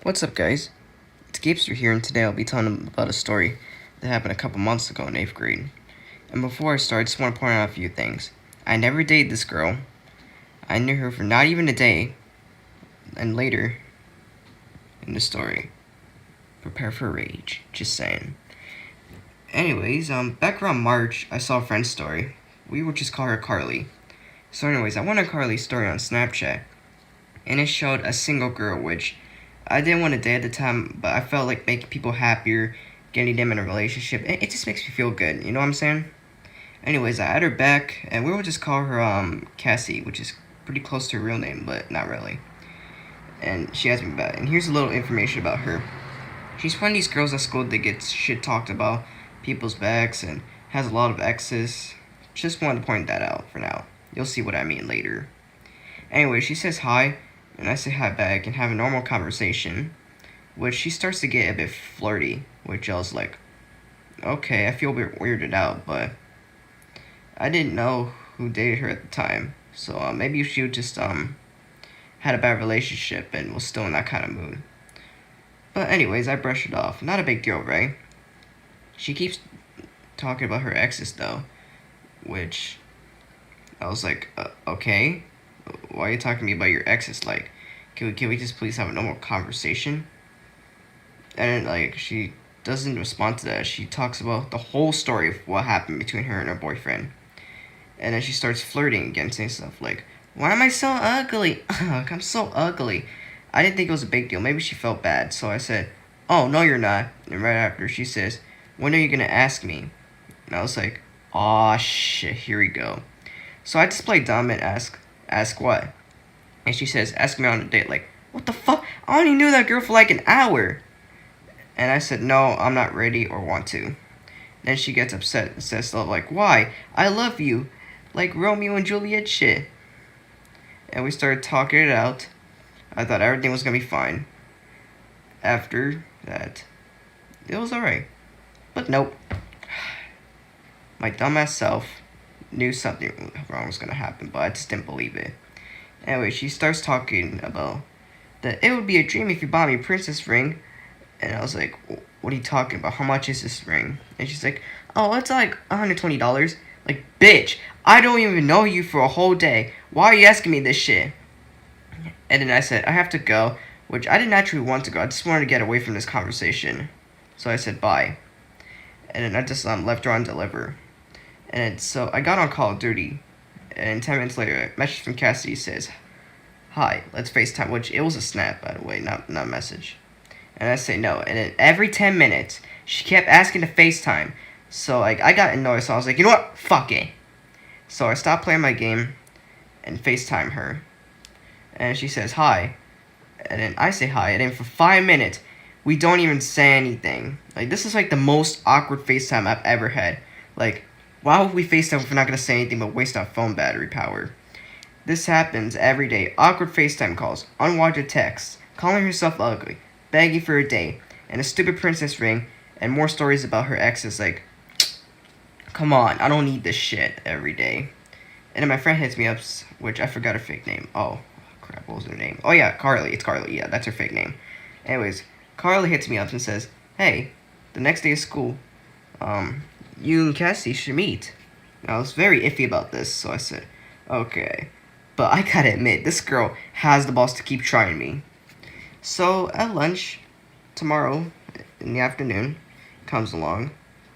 What's up, guys? It's Gapester here, and today I'll be telling about a story that happened a couple months ago in 8th grade. And before I start, I just want to point out a few things. I never dated this girl. I knew her for not even a day. And later in the story, prepare for rage. Just saying. Anyways, back around March, I saw a friend's story. We would just call her Carly. So anyways, I went on Carly's story on Snapchat, and it showed a single girl, which I didn't want to date at the time, but I felt like making people happier, getting them in a relationship, it just makes me feel good, you know what I'm saying? Anyways, I add her back, and we will just call her, Cassie, which is pretty close to her real name, but not really. And she asked me about it, and here's a little information about her. She's one of these girls at school that gets shit talked about people's backs, and has a lot of exes. Just wanted to point that out for now. You'll see what I mean later. Anyway, she says hi, and I say hi back and have a normal conversation, which she starts to get a bit flirty, which I was like, okay, I feel a bit weirded out, but I didn't know who dated her at the time, so maybe she just had a bad relationship and was still in that kind of mood. But anyways, I brush it off. Not a big deal, right? She keeps talking about her exes though, which I was like, okay, why are you talking to me about your exes? Like, can we just please have a normal conversation? And like, she doesn't respond to that. She talks about the whole story of what happened between her and her boyfriend. And then she starts flirting again, saying stuff like, why am I so ugly? Ugh, I'm so ugly. I didn't think it was a big deal. Maybe she felt bad. So I said, oh, no, you're not. And right after, she says, when are you going to ask me? And I was like, aw, shit, here we go. So I just play dumb and ask what? And she says, ask me on a date. Like, what the fuck? I only knew that girl for like an hour. And I said, no, I'm not ready or want to. Then she gets upset and says stuff like, why? I love you. Like Romeo and Juliet shit. And we started talking it out. I thought everything was going to be fine. After that, it was alright. But nope. My dumbass self knew something wrong was going to happen, but I just didn't believe it. Anyway, she starts talking about that it would be a dream if you bought me a princess ring. And I was like, what are you talking about? How much is this ring? And she's like, oh, it's like $120. Like, bitch, I don't even know you for a whole day. Why are you asking me this shit? And then I said, I have to go, which I didn't actually want to go. I just wanted to get away from this conversation. So I said, bye. And then I just left her on deliver. And so I got on Call of Duty. And 10 minutes later, a message from Cassidy says, hi, let's FaceTime. Which, it was a snap, by the way, not a message. And I say no. And then every 10 minutes, she kept asking to FaceTime. So, like, I got annoyed. So I was like, you know what? Fuck it. So I stopped playing my game and FaceTime her. And she says hi. And then I say hi. And then for 5 minutes, we don't even say anything. Like, this is like the most awkward FaceTime I've ever had. Like, why would we FaceTime if we're not going to say anything but waste our phone battery power? This happens every day. Awkward FaceTime calls, unwanted texts, calling herself ugly, begging for a date, and a stupid princess ring, and more stories about her exes. Like, come on, I don't need this shit every day. And then my friend hits me up, which I forgot her fake name. Oh, crap, what was her name? Oh yeah, Carly. It's Carly. Yeah, that's her fake name. Anyways, Carly hits me up and says, hey, the next day of school, you and Cassie should meet. And I was very iffy about this, so I said, okay. But I gotta admit, this girl has the balls to keep trying me. So at lunch, tomorrow, in the afternoon, comes along.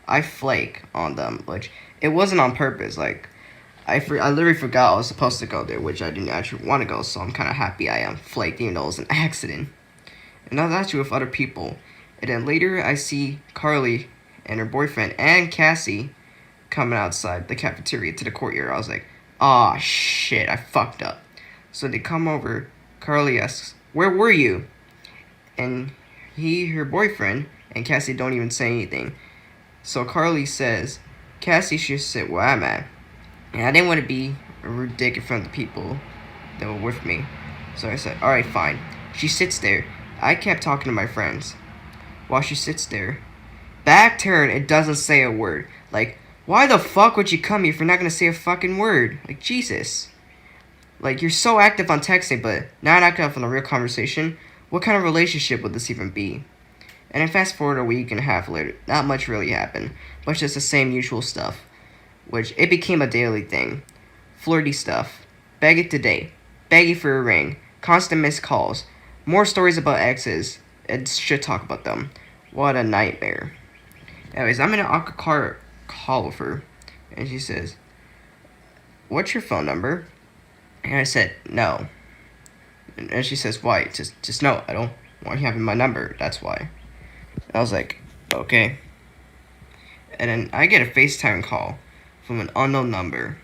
I flake on them, which it wasn't on purpose. Like, I literally forgot I was supposed to go there, which I didn't actually want to go, so I'm kind of happy I flaked, even though it was an accident. And I was actually with other people. And then later, I see Carly and her boyfriend and Cassie coming outside the cafeteria to the courtyard. I was like, aw, shit, I fucked up. So they come over. Carly asks, where were you? And her boyfriend, and Cassie don't even say anything. So Carly says, Cassie should sit where I'm at. And I didn't want to be a rude dick in front of the people that were with me. So I said, alright, fine. She sits there. I kept talking to my friends. While she sits there, back turn, it doesn't say a word. Like, why the fuck would you come here if you're not going to say a fucking word? Like, Jesus. Like, you're so active on texting, but not active on a real conversation. What kind of relationship would this even be? And then fast forward a week and a half later, not much really happened, but just the same usual stuff, which it became a daily thing. Flirty stuff, beg it to date, begging for a ring, constant missed calls, more stories about exes, and shit talk about them. What a nightmare. Anyways, I'm in an awkward call with her, and she says, "What's your phone number?" And I said, "No." And she says, "Why?" Just no, I don't want you having my number, that's why. And I was like, "Okay." And then I get a FaceTime call from an unknown number.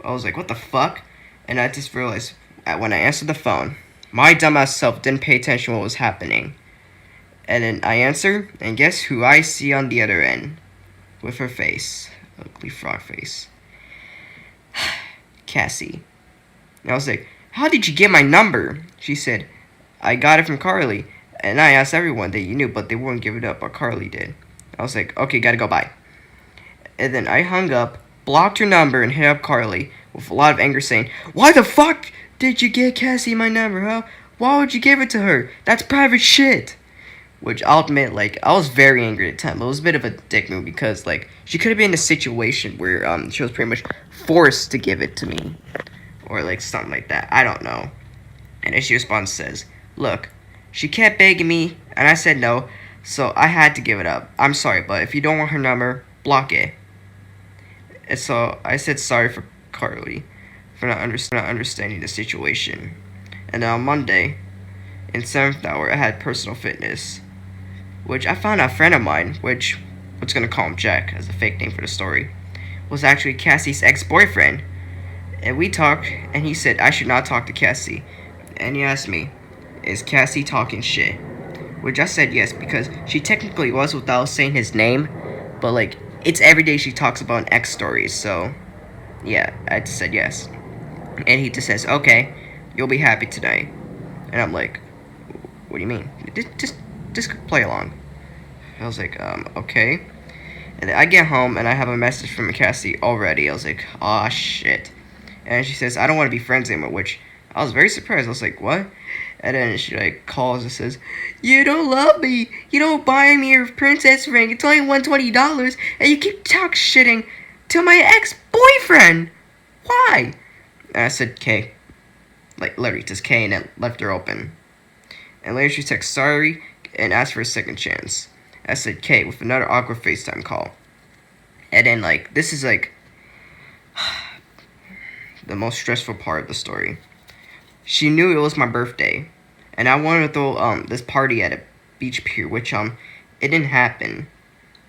I was like, what the fuck? And I just realized when I answered the phone, my dumbass self didn't pay attention to what was happening. And then I answer, and guess who I see on the other end? With her face. Ugly frog face. Cassie. And I was like, how did you get my number? She said, I got it from Carly. And I asked everyone that you knew, but they wouldn't give it up, but Carly did. I was like, okay, gotta go, bye. And then I hung up, blocked her number, and hit up Carly with a lot of anger saying, why the fuck did you get Cassie my number, huh? Why would you give it to her? That's private shit. Which I'll admit, like, I was very angry at the time. It was a bit of a dick move because, like, she could have been in a situation where she was pretty much forced to give it to me. Or, like, something like that. I don't know. And then she responds says, look, she kept begging me, and I said no, so I had to give it up. I'm sorry, but if you don't want her number, block it. And so I said sorry for Carly for not understanding the situation. And then on Monday, in 7th hour, I had personal fitness, which I found out a friend of mine, which, what's gonna call him Jack as a fake name for the story, was actually Cassie's ex-boyfriend. And we talked, and he said I should not talk to Cassie. And he asked me, is Cassie talking shit? Which I said yes, because she technically was without saying his name, but like, it's every day she talks about an ex stories, so yeah, I just said yes. And he just says, okay, you'll be happy tonight. And I'm like, what do you mean? Just play along. I was like, okay. And I get home and I have a message from Cassie already. I was like, aw, shit. And she says, I don't want to be friends anymore, which I was very surprised. I was like, what? And then she like calls and says, you don't love me. You don't buy me your princess ring. It's only $120, and you keep talk shitting to my ex-boyfriend. Why? And I said, K. Like, literally, just K, and then left her open. And later she texted sorry and asked for a second chance. I said K with another awkward FaceTime call. And then, like, this is, like, the most stressful part of the story. She knew it was my birthday, and I wanted to throw, this party at a beach pier, which, it didn't happen.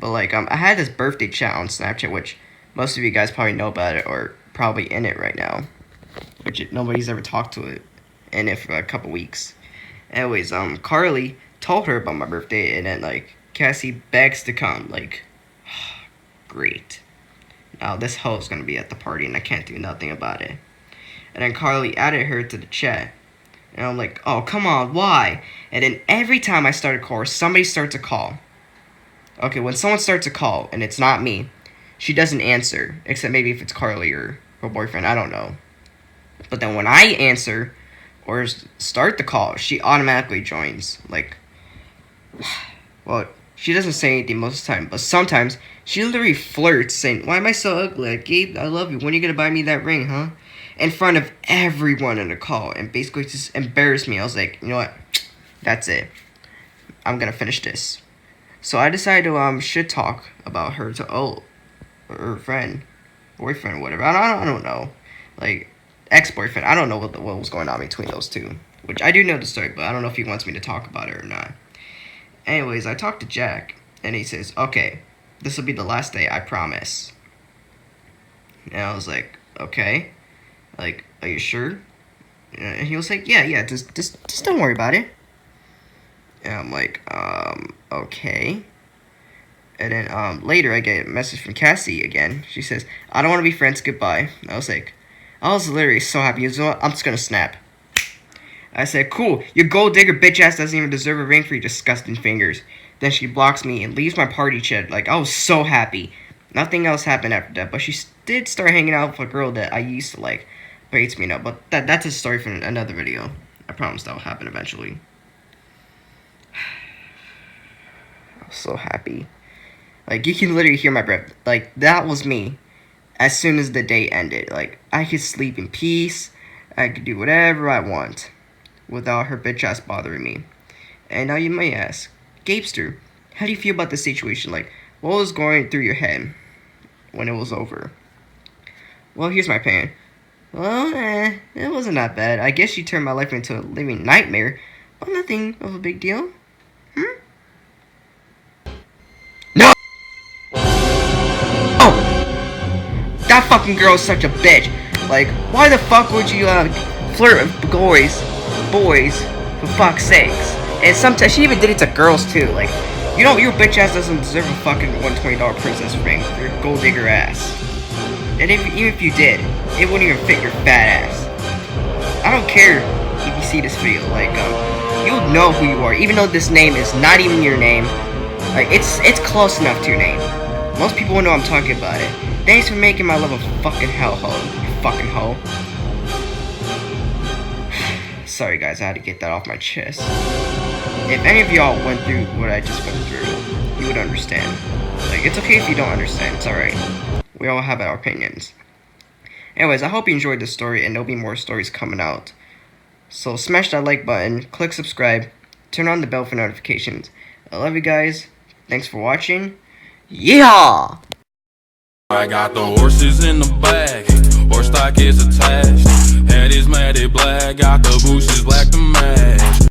But, like, I had this birthday chat on Snapchat, which most of you guys probably know about it, or probably in it right now. Which nobody's ever talked to it in it for a couple weeks. Anyways, Carly told her about my birthday, and then, like, Cassie begs to come. Like, great. Now, this hoe's gonna be at the party, and I can't do nothing about it. And then Carly added her to the chat. And I'm like, oh, come on, why? And then every time I start a call, somebody starts a call. Okay, when someone starts a call, and it's not me, she doesn't answer. Except maybe if it's Carly or her boyfriend, I don't know. But then when I answer or start the call, she automatically joins. Like, well, she doesn't say anything most of the time, but sometimes she literally flirts, saying, why am I so ugly? Like, Gabe, I love you. When are you going to buy me that ring, huh? In front of everyone in the call, and basically just embarrassed me. I was like, you know what? That's it. I'm going to finish this. So I decided to shit talk about her to her friend, boyfriend, whatever. I don't know. Like, ex-boyfriend. I don't know what was going on between those two. Which I do know the story, but I don't know if he wants me to talk about it or not. Anyways, I talked to Jack, and he says, okay, this will be the last day, I promise. And I was like, okay. Like, are you sure? And he was like, yeah, just don't worry about it. And I'm like, okay. And then, later I get a message from Cassie again. She says, I don't want to be friends, goodbye. And I was literally so happy. You know what? I'm just gonna snap. I said, cool, your gold digger bitch ass doesn't even deserve a ring for your disgusting fingers. Then she blocks me and leaves my party chat. Like, I was so happy. Nothing else happened after that, but she did start hanging out with a girl that I used to like, but hates me now. But that's a story for another video. I promise that will happen eventually. so happy. Like, you can literally hear my breath. Like, that was me as soon as the day ended. Like, I could sleep in peace. I could do whatever I want without her bitch ass bothering me. And now you might ask, Gapester, how do you feel about the situation? Like, what was going through your head when it was over? Well, here's my opinion. Well, it wasn't that bad. I guess she turned my life into a living nightmare, but nothing of a big deal. No! Oh! That fucking girl is such a bitch. Like, why the fuck would you, flirt with boys, for fuck's sakes? And sometimes, she even did it to girls, too. Like, you know, your bitch ass doesn't deserve a fucking $120 princess ring for your gold digger ass. And even if you did, it wouldn't even fit your fat ass. I don't care if you see this video, like, you'll know who you are, even though this name is not even your name. Like, it's close enough to your name. Most people will know I'm talking about it. Thanks for making my life a fucking hellhole, you fucking hoe. Sorry guys, I had to get that off my chest. If any of y'all went through what I just went through, you would understand. Like, it's okay if you don't understand, it's alright. We all have our opinions. Anyways, I hope you enjoyed this story, and there'll be more stories coming out. So smash that like button, click subscribe, turn on the bell for notifications. I love you guys. Thanks for watching. Yeah! I got the horses in the back, horse stock is attached. Head is matted black, got the bushes black to match.